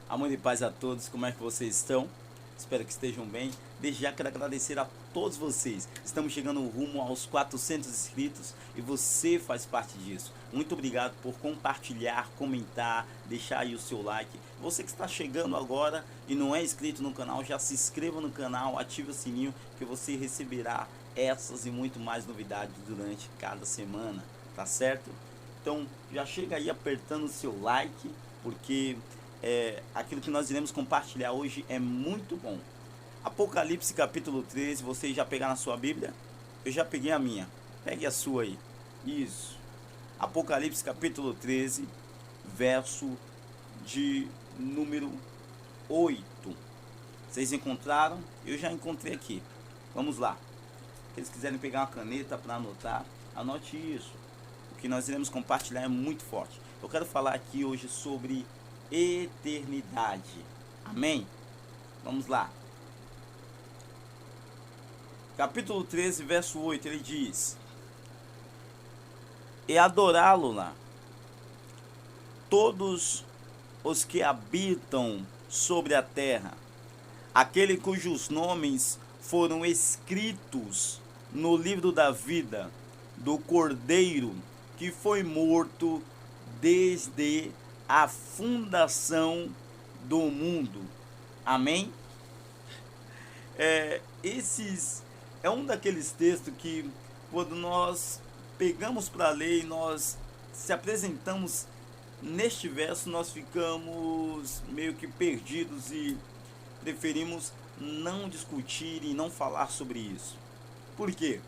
Amor e paz a todos, como é que vocês estão? Espero que estejam bem. Desde já quero agradecer a todos vocês. Estamos chegando rumo aos 400 inscritos e você faz parte disso. Muito obrigado por compartilhar, comentar, deixar aí o seu like. Você que está chegando agora e não é inscrito no canal, já se inscreva no canal, ative o sininho que você receberá essas e muito mais novidades durante cada semana, tá certo? Então já chega aí apertando o seu like, porque aquilo que nós iremos compartilhar hoje é muito bom. Apocalipse capítulo 13, vocês já pegaram a sua Bíblia? Eu já peguei a minha. Pegue a sua aí. Isso. Apocalipse capítulo 13, verso de número 8. Vocês encontraram? Eu já encontrei aqui. Vamos lá. Se eles quiserem pegar uma caneta para anotar, anote isso. O que nós iremos compartilhar é muito forte. Eu quero falar aqui hoje sobre eternidade. Amém? Vamos lá. Capítulo 13, verso 8, ele diz: E adorá-lo-lá todos os que habitam sobre a terra, aquele cujos nomes foram escritos no livro da vida do Cordeiro que foi morto desde a fundação do mundo. Amém? Esses é um daqueles textos que, quando nós pegamos para ler e nós se apresentamos neste verso, nós ficamos meio que perdidos e preferimos não discutir e não falar sobre isso. Por quê?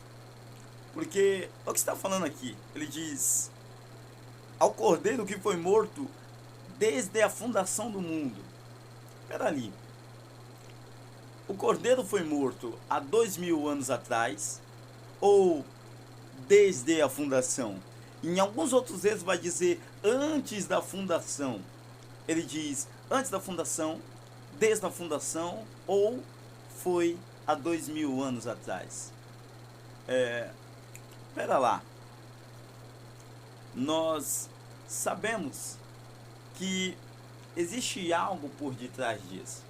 Porque o que está falando aqui? Ele diz: ao Cordeiro que foi morto desde a fundação do mundo. Espera ali. O Cordeiro foi morto há 2000 anos atrás ou desde a fundação? Em alguns outros textos vai dizer antes da fundação. Ele diz antes da fundação, desde a fundação ou foi há 2000 anos atrás. Espera lá. Nós sabemos que existe algo por detrás disso.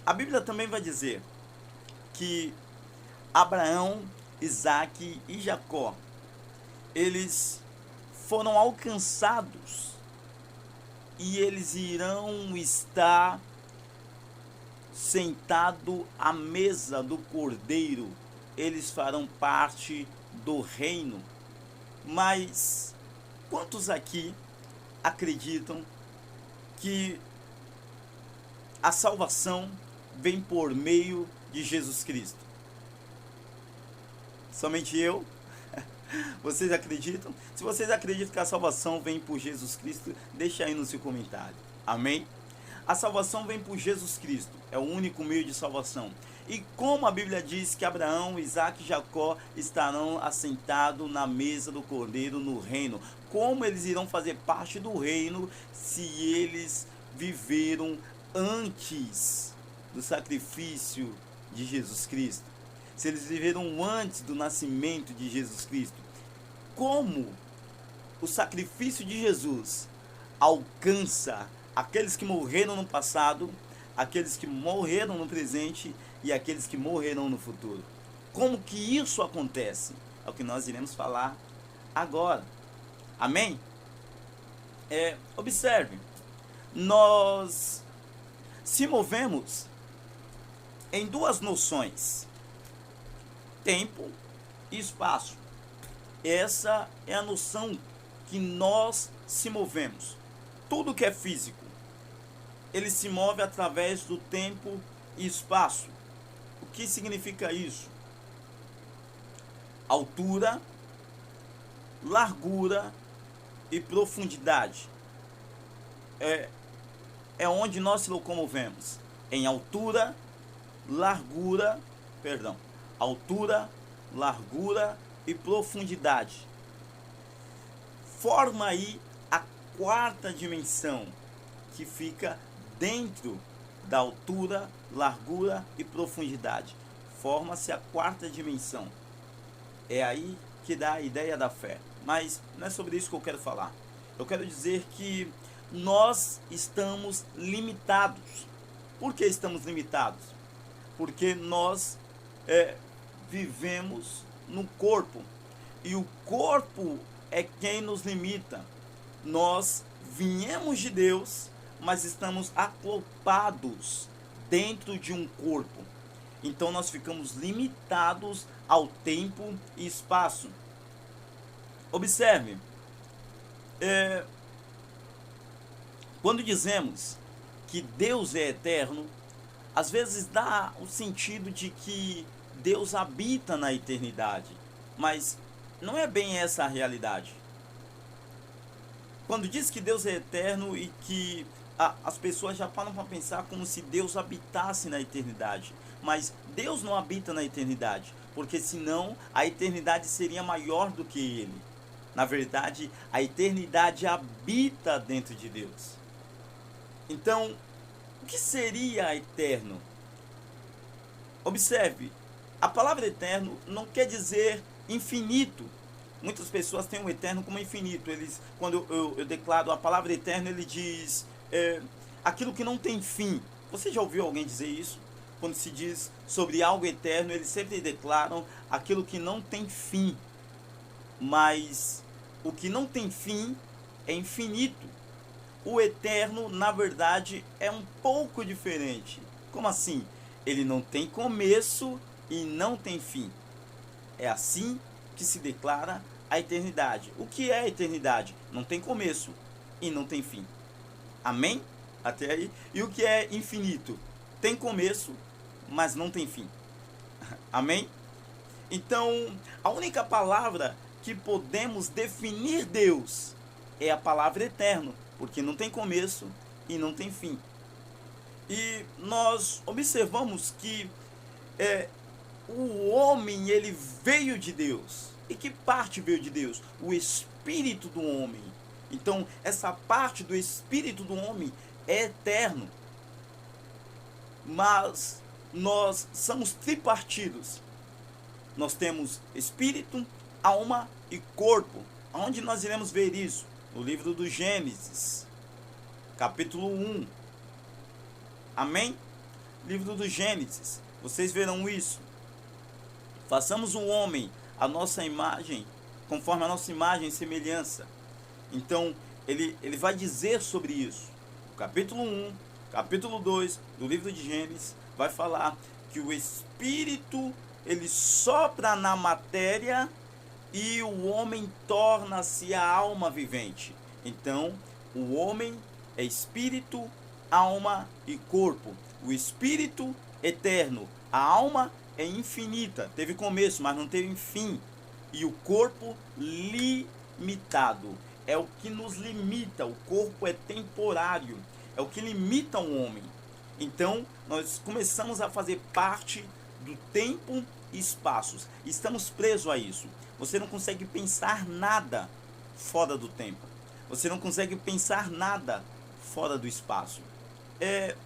A Bíblia também vai dizer que Abraão, Isaac e Jacó, eles foram alcançados e eles irão estar sentados à mesa do Cordeiro. Eles farão parte do reino. Mas quantos aqui acreditam que a salvação vem por meio de Jesus Cristo? Somente eu? Vocês acreditam? Se vocês acreditam que a salvação vem por Jesus Cristo, deixa aí no seu comentário. Amém? A salvação vem por Jesus Cristo. É o único meio de salvação. E como a Bíblia diz que Abraão, Isaac e Jacó estarão assentados na mesa do Cordeiro no reino, como eles irão fazer parte do reino se eles viveram antes do sacrifício de Jesus Cristo? Se eles viveram antes do nascimento de Jesus Cristo? Como o sacrifício de Jesus alcança aqueles que morreram no passado, aqueles que morreram no presente e aqueles que morrerão no futuro? Como que isso acontece? É o que nós iremos falar agora. Amém? Observe, nós se movemos em duas noções: tempo e espaço. Essa é a noção que nós se movemos. Tudo que é físico, ele se move através do tempo e espaço. O que significa isso? Altura, largura e profundidade. É onde nós se locomovemos. Em altura, largura, e profundidade. Forma aí a quarta dimensão, que fica dentro da altura, largura e profundidade. Forma-se a quarta dimensão. É aí que dá a ideia da fé. Mas não é sobre isso que eu quero falar. Eu quero dizer que nós estamos limitados. Por que estamos limitados? Porque nós vivemos no corpo. E o corpo é quem nos limita. Nós viemos de Deus, mas estamos acoplados dentro de um corpo. Então nós ficamos limitados ao tempo e espaço. Observe, quando dizemos que Deus é eterno, às vezes dá o sentido de que Deus habita na eternidade, mas não é bem essa a realidade. Quando diz que Deus é eterno e que as pessoas já param para pensar como se Deus habitasse na eternidade, mas Deus não habita na eternidade, porque senão a eternidade seria maior do que Ele. Na verdade, a eternidade habita dentro de Deus. Então, o que seria eterno? Observe, a palavra eterno não quer dizer infinito. Muitas pessoas têm o eterno como infinito. Quando eu declaro a palavra eterno, ele diz aquilo que não tem fim. Você já ouviu alguém dizer isso? Quando se diz sobre algo eterno, eles sempre declaram aquilo que não tem fim. Mas o que não tem fim é infinito. O eterno, na verdade, é um pouco diferente. Como assim? Ele não tem começo e não tem fim. É assim que se declara a eternidade. O que é a eternidade? Não tem começo e não tem fim. Amém? Até aí. E o que é infinito? Tem começo, mas não tem fim. Amém? Então, a única palavra que podemos definir Deus é a palavra eterno, porque não tem começo e não tem fim. E nós observamos que o homem, ele veio de Deus. E que parte veio de Deus? O espírito do homem. Então, essa parte do espírito do homem é eterno. Mas nós somos tripartidos. Nós temos espírito, alma e corpo. Onde nós iremos ver isso? No livro do Gênesis, capítulo 1. Amém? Livro do Gênesis. Vocês verão isso. Façamos o homem a nossa imagem, conforme a nossa imagem e semelhança. Então, ele vai dizer sobre isso. O capítulo 1, capítulo 2 do livro de Gênesis vai falar que o Espírito, ele sopra na matéria e o homem torna-se a alma vivente. Então, o homem é espírito, alma e corpo. O espírito eterno, a alma é infinita, teve começo, mas não teve fim. E o corpo limitado, é o que nos limita. O corpo é temporário, é o que limita o homem. Então, nós começamos a fazer parte do tempo e espaços. Estamos presos a isso. Você não consegue pensar nada fora do tempo. Você não consegue pensar nada fora do espaço.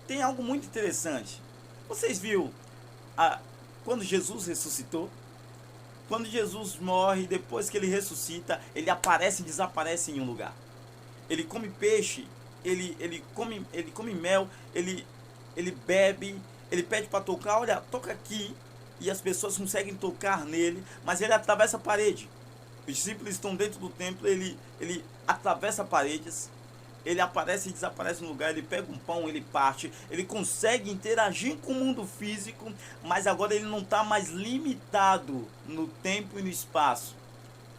Tem algo muito interessante. Vocês viram quando Jesus ressuscitou? Quando Jesus morre, depois que ele ressuscita, ele aparece e desaparece em um lugar. Ele come peixe, ele come mel, ele bebe, ele pede para tocar, olha, toca aqui. E as pessoas conseguem tocar nele, mas ele atravessa a parede. Os discípulos estão dentro do templo, ele atravessa paredes, ele aparece e desaparece no lugar, ele pega um pão, ele parte, ele consegue interagir com o mundo físico, mas agora ele não está mais limitado no tempo e no espaço.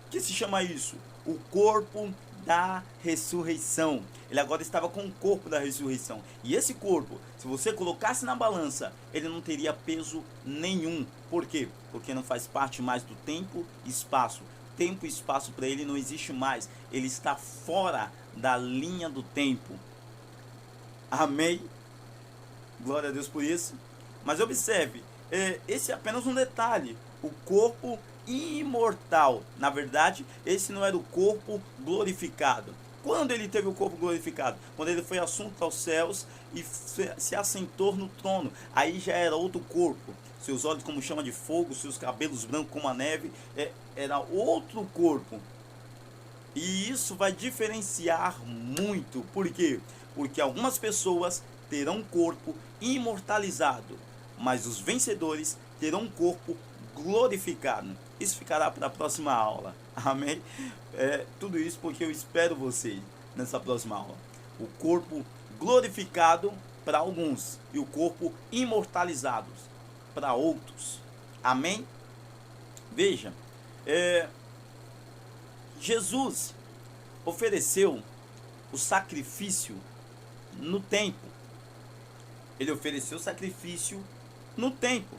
O que se chama isso? O corpo da ressurreição. Ele agora estava com o corpo da ressurreição. E esse corpo, se você colocasse na balança, ele não teria peso nenhum. Por quê? Porque não faz parte mais do tempo e espaço. Tempo e espaço para ele não existe mais. Ele está fora da linha do tempo. Amém? Glória a Deus por isso. Mas observe, esse é apenas um detalhe. O corpo imortal. Na verdade, esse não era o corpo glorificado. Quando ele teve o corpo glorificado? Quando ele foi assunto aos céus e se assentou no trono. Aí já era outro corpo. Seus olhos como chama de fogo, seus cabelos brancos como a neve. Era outro corpo. E isso vai diferenciar muito. Por quê? Porque algumas pessoas terão um corpo imortalizado, mas os vencedores terão um corpo glorificado. Isso ficará para a próxima aula. Amém? Tudo isso porque eu espero vocês nessa próxima aula. O corpo glorificado para alguns e o corpo imortalizado para outros. Amém? Veja, Jesus ofereceu o sacrifício no templo. Ele ofereceu o sacrifício no templo.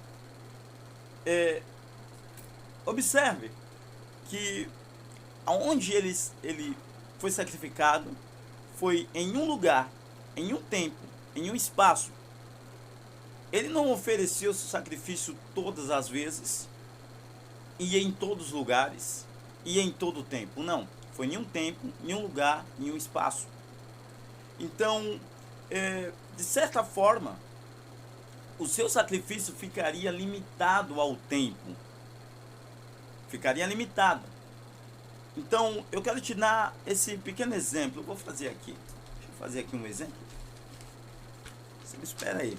Observe que aonde ele foi sacrificado foi em um lugar, em um tempo, em um espaço. Ele não ofereceu seu sacrifício todas as vezes e em todos os lugares e em todo o tempo. Não, foi em um tempo, em um lugar, em um espaço. Então, de certa forma, o seu sacrifício ficaria limitado ao tempo. Ficaria limitado. Então, eu quero te dar esse pequeno exemplo. Eu vou fazer aqui. Deixa eu fazer aqui um exemplo. Você me espera aí.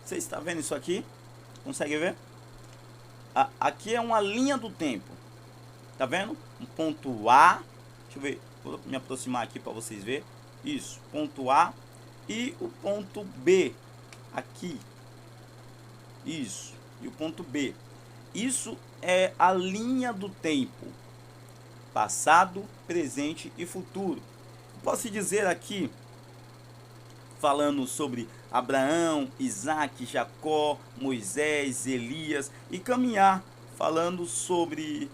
Você está vendo isso aqui? Consegue ver? Aqui é uma linha do tempo. Tá vendo? Um ponto A. Deixa eu ver. Vou me aproximar aqui para vocês verem. Isso. Ponto A. E o ponto B. Aqui. Isso. E o ponto B. Isso é a linha do tempo. Passado, presente e futuro. Posso dizer aqui, falando sobre Abraão, Isaac, Jacó, Moisés, Elias, e caminhar falando sobre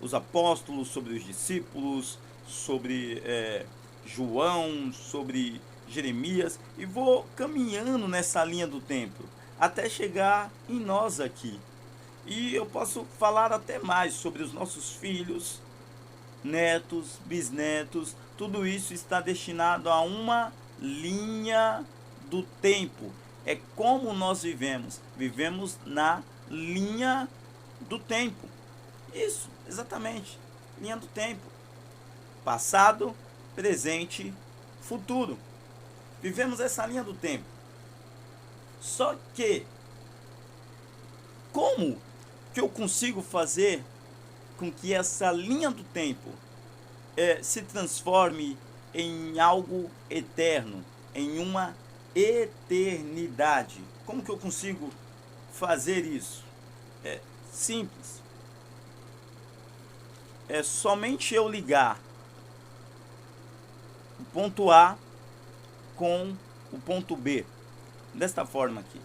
os apóstolos, sobre os discípulos, sobre João, sobre Jeremias, e vou caminhando nessa linha do tempo até chegar em nós aqui. E eu posso falar até mais sobre os nossos filhos, netos, bisnetos. Tudo isso está destinado a uma linha do tempo. É como nós vivemos. Vivemos na linha do tempo. Isso, exatamente. Linha do tempo. Passado, presente, futuro. Vivemos essa linha do tempo. Só que, como que eu consigo fazer com que essa linha do tempo se transforme em algo eterno, em uma eternidade? Como que eu consigo fazer isso? É simples. É somente eu ligar o ponto A com o ponto B. Desta forma aqui.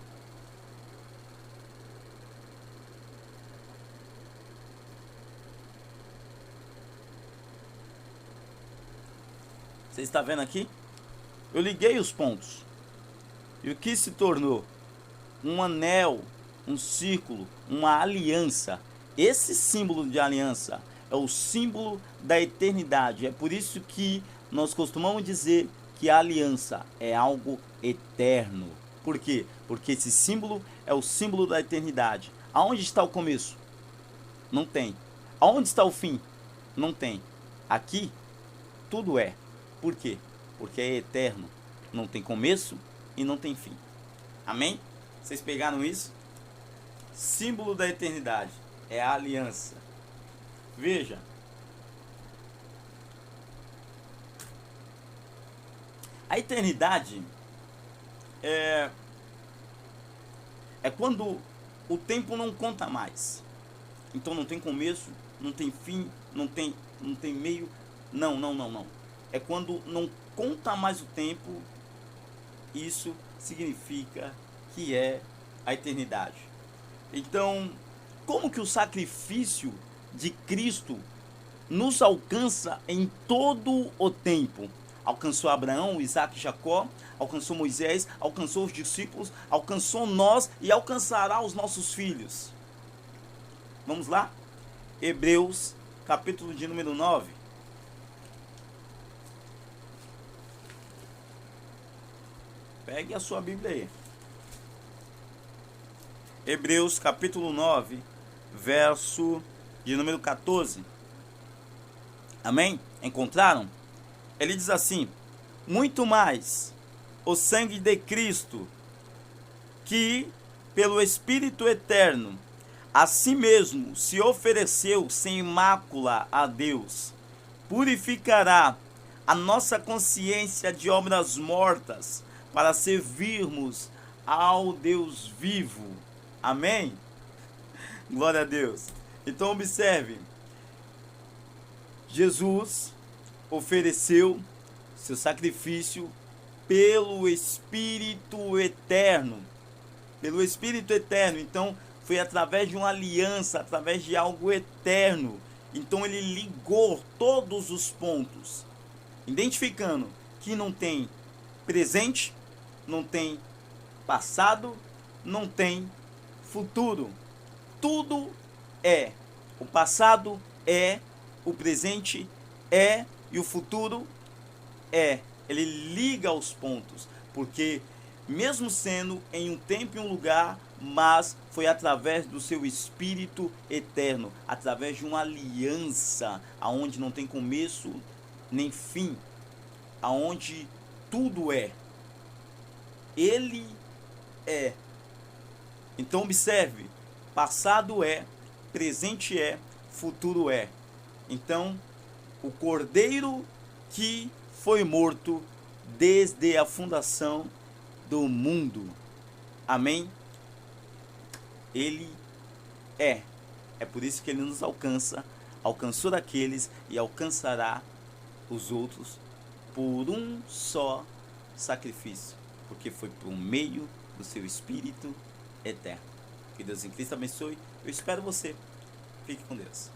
Você está vendo aqui? Eu liguei os pontos. E o que se tornou? Um anel, um círculo, uma aliança. Esse símbolo de aliança é o símbolo da eternidade. É por isso que nós costumamos dizer que a aliança é algo eterno. Por quê? Porque esse símbolo é o símbolo da eternidade. Aonde está o começo? Não tem. Aonde está o fim? Não tem. Aqui, tudo é. Por quê? Porque é eterno. Não tem começo e não tem fim. Amém? Vocês pegaram isso? Símbolo da eternidade é a aliança. Veja. A eternidade é quando o tempo não conta mais. Então não tem começo, não tem fim, não tem meio. Não. É quando não conta mais o tempo. Isso significa que é a eternidade. Então, como que o sacrifício de Cristo nos alcança em todo o tempo? Alcançou Abraão, Isaac e Jacó, alcançou Moisés, alcançou os discípulos, alcançou nós e alcançará os nossos filhos. Vamos lá? Hebreus capítulo de número 9. Pegue a sua Bíblia aí. Hebreus capítulo 9, verso de número 14. Amém? Encontraram? Ele diz assim: muito mais o sangue de Cristo, que pelo Espírito eterno a si mesmo se ofereceu sem mácula a Deus, purificará a nossa consciência de obras mortas para servirmos ao Deus vivo. Amém? Glória a Deus. Então observe, Jesus ofereceu seu sacrifício pelo Espírito eterno. Pelo Espírito eterno. Então foi através de uma aliança, através de algo eterno. Então ele ligou todos os pontos, identificando que não tem presente, não tem passado, não tem futuro. Tudo é. O passado é, o presente é e o futuro é. Ele liga os pontos, porque mesmo sendo em um tempo e um lugar, mas foi através do seu Espírito eterno, através de uma aliança, aonde não tem começo nem fim, aonde tudo é. Ele é. Então observe, passado é, presente é, futuro é. Então, o Cordeiro que foi morto desde a fundação do mundo. Amém? Ele é. É por isso que ele nos alcança, alcançou daqueles e alcançará os outros por um só sacrifício, porque foi por meio do seu Espírito eterno. Que Deus em Cristo abençoe. Eu espero você. Fique com Deus.